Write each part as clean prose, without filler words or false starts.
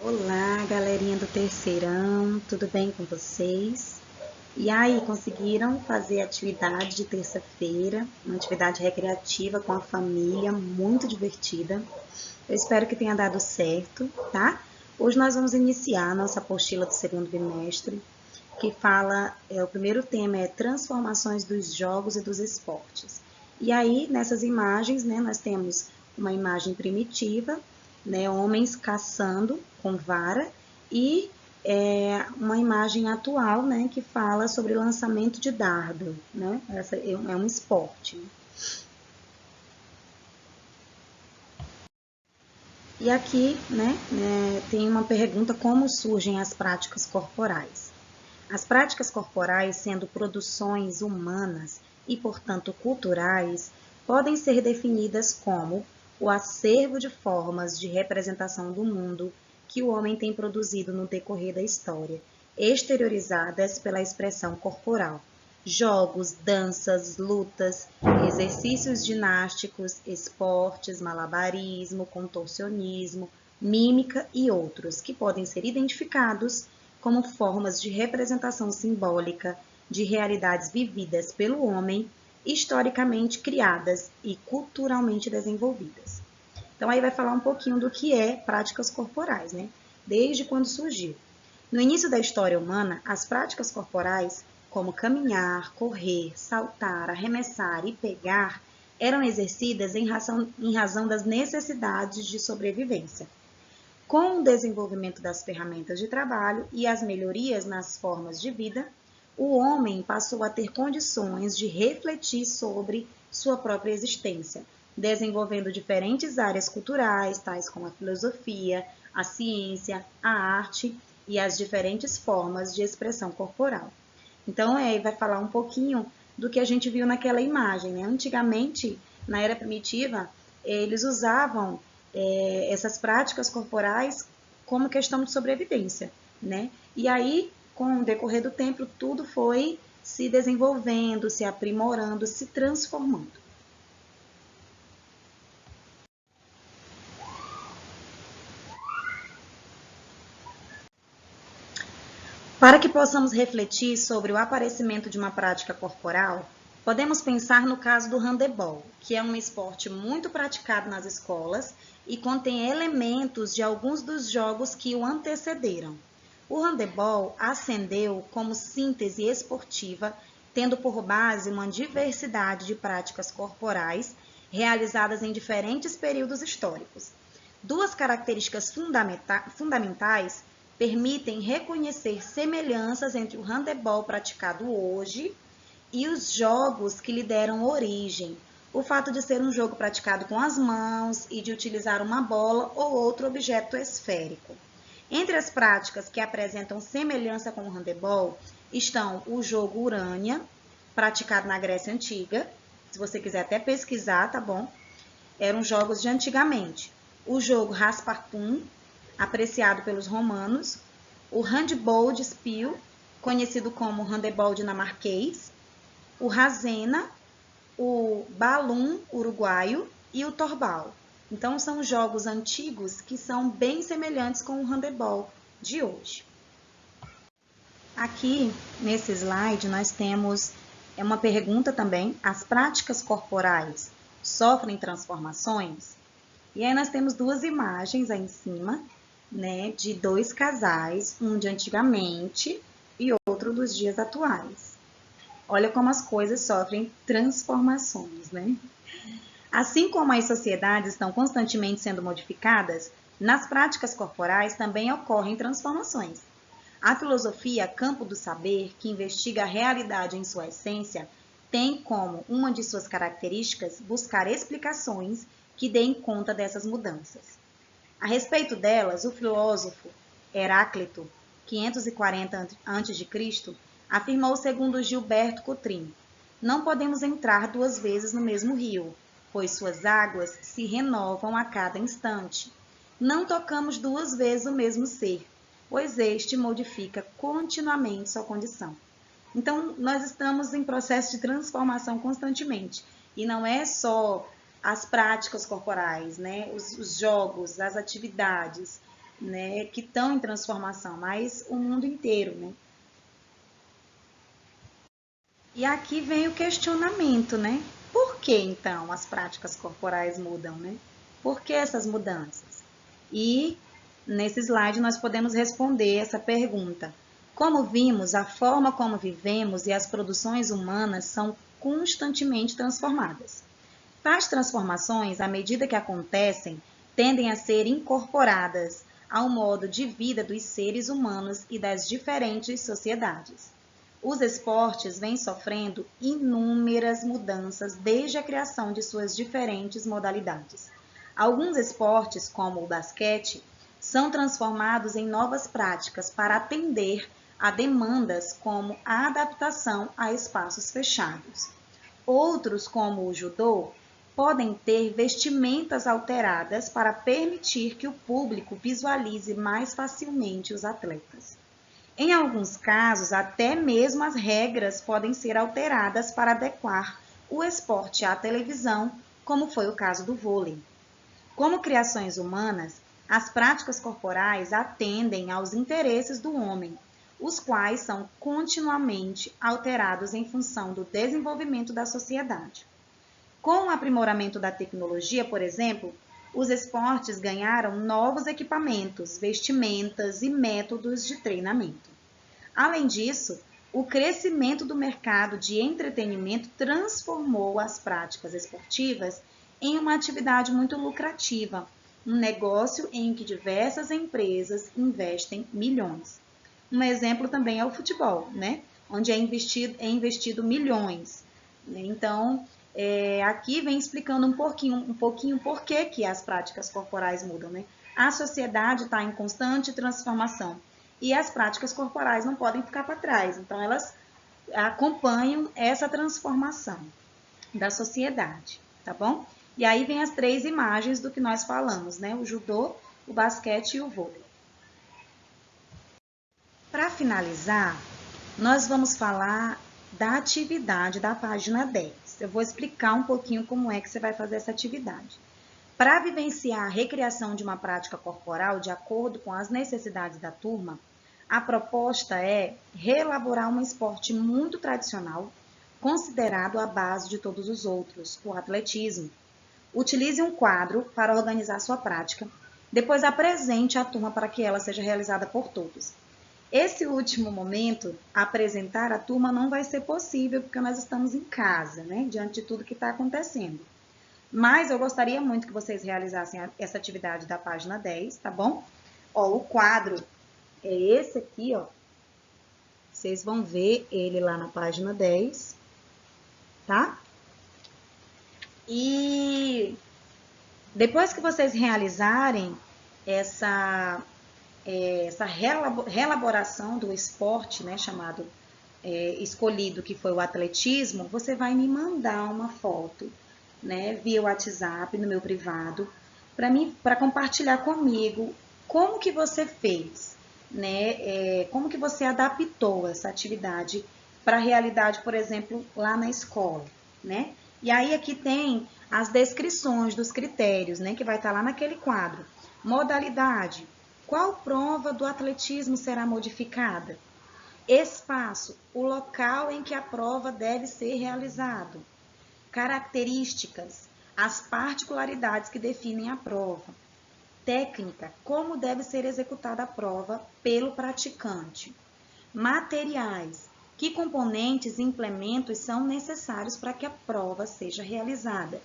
Olá, galerinha do terceirão, tudo bem com vocês? E aí, conseguiram fazer a atividade de terça-feira, uma atividade recreativa com a família, muito divertida. Eu espero que tenha dado certo, tá? Hoje nós vamos iniciar a nossa apostila do segundo bimestre, que fala, o primeiro tema é transformações dos jogos e dos esportes. E aí, nessas imagens, né, nós temos uma imagem primitiva, né, homens caçando com vara, e uma imagem atual, né, que fala sobre lançamento de dardo, né? Essa é um esporte. E aqui, né, tem uma pergunta: como surgem as práticas corporais? As práticas corporais, sendo produções humanas e, portanto, culturais, podem ser definidas como o acervo de formas de representação do mundo que o homem tem produzido no decorrer da história, exteriorizadas pela expressão corporal. Jogos, danças, lutas, exercícios ginásticos, esportes, malabarismo, contorcionismo, mímica e outros, que podem ser identificados como formas de representação simbólica de realidades vividas pelo homem, historicamente criadas e culturalmente desenvolvidas. Então, aí vai falar um pouquinho do que é práticas corporais, né? Desde quando surgiu. No início da história humana, as práticas corporais, como caminhar, correr, saltar, arremessar e pegar, eram exercidas em razão das necessidades de sobrevivência. Com o desenvolvimento das ferramentas de trabalho e as melhorias nas formas de vida, o homem passou a ter condições de refletir sobre sua própria existência, desenvolvendo diferentes áreas culturais, tais como a filosofia, a ciência, a arte e as diferentes formas de expressão corporal. Então, vai falar um pouquinho do que a gente viu naquela imagem, né? Antigamente, na era primitiva, eles usavam essas práticas corporais como questão de sobrevivência, né? E aí, com o decorrer do tempo, tudo foi se desenvolvendo, se aprimorando, se transformando. Para que possamos refletir sobre o aparecimento de uma prática corporal, podemos pensar no caso do handebol, que é um esporte muito praticado nas escolas e contém elementos de alguns dos jogos que o antecederam. O handebol ascendeu como síntese esportiva, tendo por base uma diversidade de práticas corporais realizadas em diferentes períodos históricos. Duas características fundamentais permitem reconhecer semelhanças entre o handebol praticado hoje e os jogos que lhe deram origem. O fato de ser um jogo praticado com as mãos e de utilizar uma bola ou outro objeto esférico. Entre as práticas que apresentam semelhança com o handebol estão o jogo Urânia, praticado na Grécia Antiga. Se você quiser até pesquisar, tá bom? Eram jogos de antigamente. O jogo Raspartum, apreciado pelos romanos, o handball de Spiel, conhecido como handebol dinamarquês, o Razena, o balum uruguaio e o torbal. Então, são jogos antigos que são bem semelhantes com o handebol de hoje. Aqui, nesse slide, nós temos uma pergunta também: as práticas corporais sofrem transformações? E aí nós temos duas imagens aí em cima, né, de dois casais, um de antigamente e outro dos dias atuais. Olha como as coisas sofrem transformações, né? Assim como as sociedades estão constantemente sendo modificadas, nas práticas corporais também ocorrem transformações. A filosofia, campo do saber, que investiga a realidade em sua essência, tem como uma de suas características buscar explicações que deem conta dessas mudanças. A respeito delas, o filósofo Heráclito, 540 a.C., afirmou segundo Gilberto Coutrin: não podemos entrar duas vezes no mesmo rio, pois suas águas se renovam a cada instante. Não tocamos duas vezes o mesmo ser, pois este modifica continuamente sua condição. Então, nós estamos em processo de transformação constantemente. E não é só as práticas corporais, né? Os jogos, as atividades. né, que estão em transformação, mas o mundo inteiro, né? E aqui vem o questionamento, né? Por que então as práticas corporais mudam, né? Por que essas mudanças? E nesse slide nós podemos responder essa pergunta. Como vimos, a forma como vivemos e as produções humanas são constantemente transformadas. Tais transformações, à medida que acontecem, tendem a ser incorporadas ao modo de vida dos seres humanos e das diferentes sociedades. Os esportes vêm sofrendo inúmeras mudanças desde a criação de suas diferentes modalidades. Alguns esportes, como o basquete, são transformados em novas práticas para atender a demandas como a adaptação a espaços fechados. Outros, como o judô, podem ter vestimentas alteradas para permitir que o público visualize mais facilmente os atletas. Em alguns casos, até mesmo as regras podem ser alteradas para adequar o esporte à televisão, como foi o caso do vôlei. Como criações humanas, as práticas corporais atendem aos interesses do homem, os quais são continuamente alterados em função do desenvolvimento da sociedade. Com o aprimoramento da tecnologia, por exemplo, os esportes ganharam novos equipamentos, vestimentas e métodos de treinamento. Além disso, o crescimento do mercado de entretenimento transformou as práticas esportivas em uma atividade muito lucrativa, um negócio em que diversas empresas investem milhões. Um exemplo também é o futebol, né? Onde é investido milhões. Então, aqui vem explicando um pouquinho por que as práticas corporais mudam, né? A sociedade está em constante transformação e as práticas corporais não podem ficar para trás. Então, elas acompanham essa transformação da sociedade, tá bom? E aí vem as três imagens do que nós falamos, né? O judô, o basquete e o vôlei. Para finalizar, nós vamos falar da atividade da página 10. Eu vou explicar um pouquinho como é que você vai fazer essa atividade. Para vivenciar a recriação de uma prática corporal de acordo com as necessidades da turma, a proposta é reelaborar um esporte muito tradicional, considerado a base de todos os outros, o atletismo. Utilize um quadro para organizar sua prática, depois apresente à turma para que ela seja realizada por todos. Esse último momento, apresentar a turma não vai ser possível porque nós estamos em casa, né? Diante de tudo que está acontecendo. Mas eu gostaria muito que vocês realizassem essa atividade da página 10, tá bom? Ó, o quadro é esse aqui, ó. Vocês vão ver ele lá na página 10, tá? E depois que vocês realizarem essa reelaboração do esporte, né, chamado escolhido, que foi o atletismo, você vai me mandar uma foto, né, via WhatsApp, no meu privado, para compartilhar comigo como que você fez, né, como que você adaptou essa atividade para a realidade, por exemplo, lá na escola, né? E aí aqui tem as descrições dos critérios, né, que vai estar lá naquele quadro. Modalidade, qual prova do atletismo será modificada? Espaço, o local em que a prova deve ser realizado. Características, as particularidades que definem a prova. Técnica, como deve ser executada a prova pelo praticante. Materiais, que componentes e implementos são necessários para que a prova seja realizada.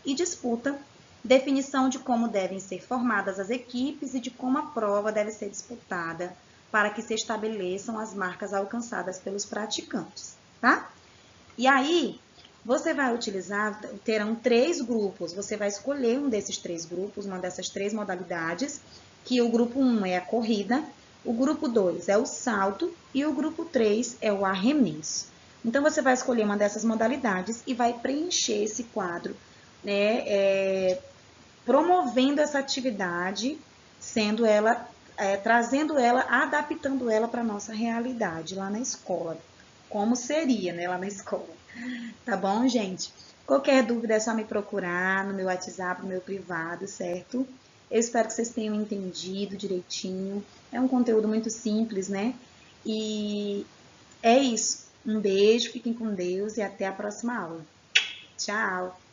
E disputa, definição de como devem ser formadas as equipes e de como a prova deve ser disputada para que se estabeleçam as marcas alcançadas pelos praticantes, tá? E aí, você vai utilizar, terão 3 grupos, você vai escolher um desses 3 grupos, uma dessas 3 modalidades, que o grupo 1 é a corrida, o grupo 2 é o salto e o grupo 3 é o arremesso. Então, você vai escolher uma dessas modalidades e vai preencher esse quadro, né, promovendo essa atividade, sendo ela, trazendo ela, adaptando ela para a nossa realidade lá na escola, como seria, né, lá na escola. Tá bom, gente? Qualquer dúvida é só me procurar no meu WhatsApp, no meu privado, certo? Eu espero que vocês tenham entendido direitinho. É um conteúdo muito simples, né? E é isso. Um beijo, fiquem com Deus e até a próxima aula. Tchau!